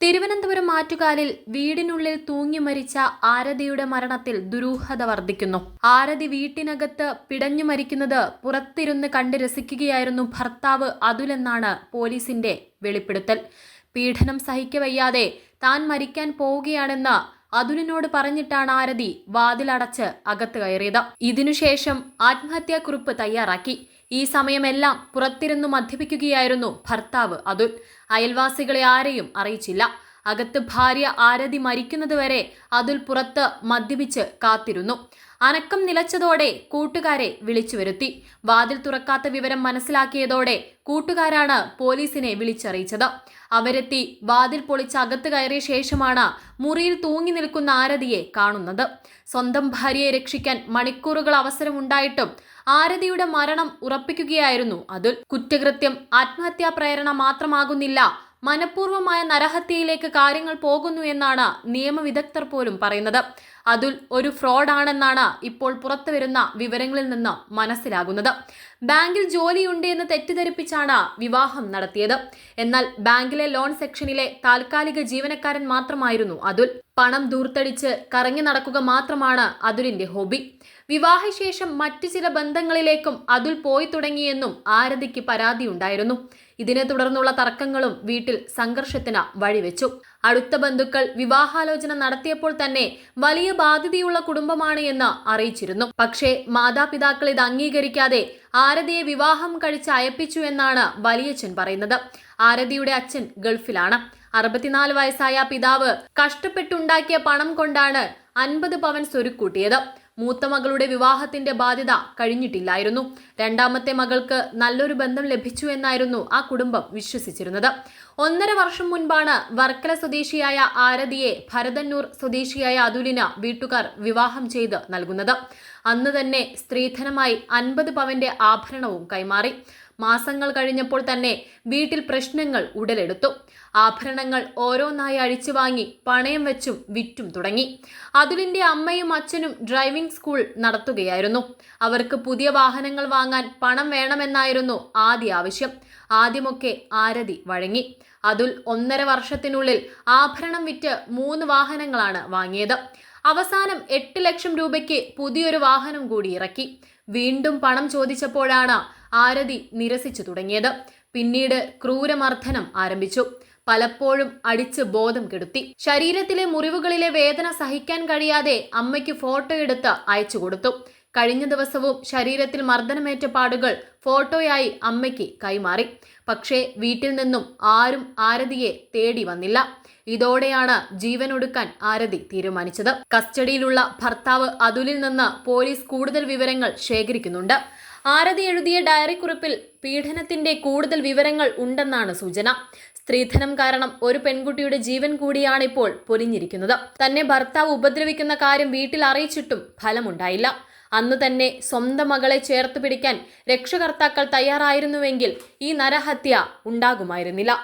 തിരുവനന്തപുരം ആറ്റുകാലിൽ വീടിനുള്ളിൽ തൂങ്ങി മരിച്ച ആരതിയുടെ മരണത്തിൽ ദുരൂഹത വർദ്ധിക്കുന്നു. ആരതി വീട്ടിനകത്ത് പിടഞ്ഞു മരിക്കുന്നത് പുറത്തിരുന്ന് കണ്ട് രസിക്കുകയായിരുന്നു ഭർത്താവ് അതുലെന്നാണ് പോലീസിന്റെ വെളിപ്പെടുത്തൽ. പീഡനം സഹിക്കവയ്യാതെ താൻ മരിക്കാൻ പോവുകയാണെന്ന് അതുലിനോട് പറഞ്ഞിട്ടാണ് ആരതി വാതിലടച്ച് അകത്ത് കയറിയത്. ഇതിനുശേഷം ആത്മഹത്യാക്കുറിപ്പ് തയ്യാറാക്കി. ഈ സമയമെല്ലാം പുറത്തിരുന്നു മദ്യപിക്കുകയായിരുന്നു ഭർത്താവ് അതുൽ. അയൽവാസികളെ ആരെയും അറിയിച്ചില്ല. അകത്ത് ഭാര്യ ആരതി മരിക്കുന്നതുവരെ അതുൽ പുറത്ത് മദ്യപിച്ച് കാത്തിരുന്നു. അനക്കം നിലച്ചതോടെ കൂട്ടുകാരെ വിളിച്ചു വരുത്തി. വാതിൽ തുറക്കാത്ത വിവരം മനസ്സിലാക്കിയതോടെ കൂട്ടുകാരാണ് പോലീസിനെ വിളിച്ചറിയിച്ചത്. അവരെത്തി വാതിൽ പൊളിച്ച് അകത്ത് കയറിയ ശേഷമാണ് മുറിയിൽ തൂങ്ങി നിൽക്കുന്ന ആരതിയെ കാണുന്നത്. സ്വന്തം ഭാര്യയെ രക്ഷിക്കാൻ മണിക്കൂറുകൾ അവസരമുണ്ടായിട്ടും ആരതിയുടെ മരണം ഉറപ്പിക്കുകയായിരുന്നു അതുൽ. കുറ്റകൃത്യം ആത്മഹത്യാ പ്രേരണ മാത്രമാകുന്നില്ല, മനഃപൂർവ്വമായ നരഹത്യയിലേക്ക് കാര്യങ്ങൾ പോകുന്നു എന്നാണ് നിയമവിദഗ്ധർ പോലും പറയുന്നത്. അതുൽ ഒരു ഫ്രോഡാണെന്നാണ് ഇപ്പോൾ പുറത്തുവരുന്ന വിവരങ്ങളിൽ നിന്ന് മനസ്സിലാകുന്നത്. ബാങ്കിൽ ജോലിയുണ്ട് എന്ന് തെറ്റിദ്ധരിപ്പിച്ചാണ് വിവാഹം നടത്തിയത്. എന്നാൽ ബാങ്കിലെ ലോൺ സെക്ഷനിലെ താൽക്കാലിക ജീവനക്കാരൻ മാത്രമായിരുന്നു അതുൽ. പണം ദൂർത്തടിച്ച് കറങ്ങി നടക്കുക മാത്രമാണ് അതുലിന്റെ ഹോബി. വിവാഹശേഷം മറ്റു ചില ബന്ധങ്ങളിലേക്കും അതുൽ പോയി തുടങ്ങിയെന്നും ആരതിക്ക് പരാതിയുണ്ടായിരുന്നു. ഇതിനെ തുടർന്നുള്ള തർക്കങ്ങളും വീട്ടിൽ സംഘർഷത്തിന് വഴിവെച്ചു. അടുത്ത ബന്ധുക്കൾ വിവാഹാലോചന നടത്തിയപ്പോൾ തന്നെ വലിയ ബാധ്യതയുള്ള കുടുംബമാണ് എന്ന് അറിയിച്ചിരുന്നു. പക്ഷേ മാതാപിതാക്കൾ ഇത് അംഗീകരിക്കാതെ ആരതിയെ വിവാഹം കഴിച്ച് അയപ്പിച്ചു എന്നാണ് വലിയച്ഛൻ പറയുന്നത്. ആരതിയുടെ അച്ഛൻ ഗൾഫിലാണ്. 64 വയസ്സായ പിതാവ് കഷ്ടപ്പെട്ടുണ്ടാക്കിയ പണം കൊണ്ടാണ് 50 പവൻ സ്വരുക്കൂട്ടിയത്. മൂത്ത മകളുടെ വിവാഹത്തിന്റെ ബാധ്യത കഴിഞ്ഞിട്ടില്ലായിരുന്നു. രണ്ടാമത്തെ മകൾക്ക് നല്ലൊരു ബന്ധം ലഭിച്ചു എന്നായിരുന്നു ആ കുടുംബം വിശ്വസിച്ചിരുന്നത്. 1.5 വർഷം മുൻപാണ് വർക്കല സ്വദേശിയായ ആരതിയെ ഭരതന്നൂർ സ്വദേശിയായ അതുലിന് വീട്ടുകാർ വിവാഹം ചെയ്ത് നൽകുന്നത്. അന്ന് തന്നെ സ്ത്രീധനമായി 50 പവന്റെ ആഭരണവും കൈമാറി. മാസങ്ങൾ കഴിഞ്ഞപ്പോൾ തന്നെ വീട്ടിൽ പ്രശ്നങ്ങൾ ഉടലെടുത്തു. ആഭരണങ്ങൾ ഓരോന്നായി അഴിച്ചു വാങ്ങി പണയം വെച്ചും വിറ്റും തുടങ്ങി. അതുലിന്റെ അമ്മയും അച്ഛനും ഡ്രൈവിംഗ് സ്കൂൾ നടത്തുകയായിരുന്നു. അവർക്ക് പുതിയ വാഹനങ്ങൾ വാങ്ങാൻ പണം വേണമെന്നായിരുന്നു ആദ്യ ആവശ്യം. ആദ്യമൊക്കെ ആരതി വഴങ്ങി. അതുൽ 1.5 വർഷത്തിനുള്ളിൽ ആഭരണം വിറ്റ് 3 വാഹനങ്ങളാണ് വാങ്ങിയത്. അവസാനം 8 ലക്ഷം രൂപയ്ക്ക് പുതിയൊരു വാഹനം കൂടി ഇറക്കി. വീണ്ടും പണം ചോദിച്ചപ്പോഴാണ് ആരതി നിരസിച്ചു തുടങ്ങിയത്. പിന്നീട് ക്രൂരമർദ്ദനം ആരംഭിച്ചു. പലപ്പോഴും അടിച്ച് ബോധം കെടുത്തി. ശരീരത്തിലെ മുറിവുകളിലെ വേദന സഹിക്കാൻ കഴിയാതെ അമ്മയ്ക്ക് ഫോട്ടോ എടുത്ത് അയച്ചു കൊടുത്തു. കഴിഞ്ഞ ദിവസവും ശരീരത്തിൽ മർദ്ദനമേറ്റ പാടുകൾ ഫോട്ടോയായി അമ്മയ്ക്ക് കൈമാറി. പക്ഷേ വീട്ടിൽ നിന്നും ആരും ആരതിയെ തേടി വന്നില്ല. ഇതോടെയാണ് ജീവനൊടുക്കാൻ ആരതി തീരുമാനിച്ചത്. കസ്റ്റഡിയിലുള്ള ഭർത്താവ് അതുലിൽ നിന്ന് പോലീസ് കൂടുതൽ വിവരങ്ങൾ ശേഖരിക്കുന്നുണ്ട്. ആരതി എഴുതിയ ഡയറി കുറിപ്പിൽ പീഡനത്തിന്റെ കൂടുതൽ വിവരങ്ങൾ ഉണ്ടെന്നാണ് സൂചന. സ്ത്രീധനം കാരണം ഒരു പെൺകുട്ടിയുടെ ജീവൻ കൂടിയാണ് ഇപ്പോൾ പൊലിഞ്ഞിരിക്കുന്നത്. തന്നെ ഭർത്താവ് ഉപദ്രവിക്കുന്ന കാര്യം വീട്ടിൽ അറിയിച്ചിട്ടും ഫലമുണ്ടായില്ല. അന്ന് തന്നെ സ്വന്തം മകളെ ചേർത്ത് പിടിക്കാൻ രക്ഷകർത്താക്കൾ തയ്യാറായിരുന്നുവെങ്കിൽ ഈ നരഹത്യ ഉണ്ടാകുമായിരുന്നില്ല.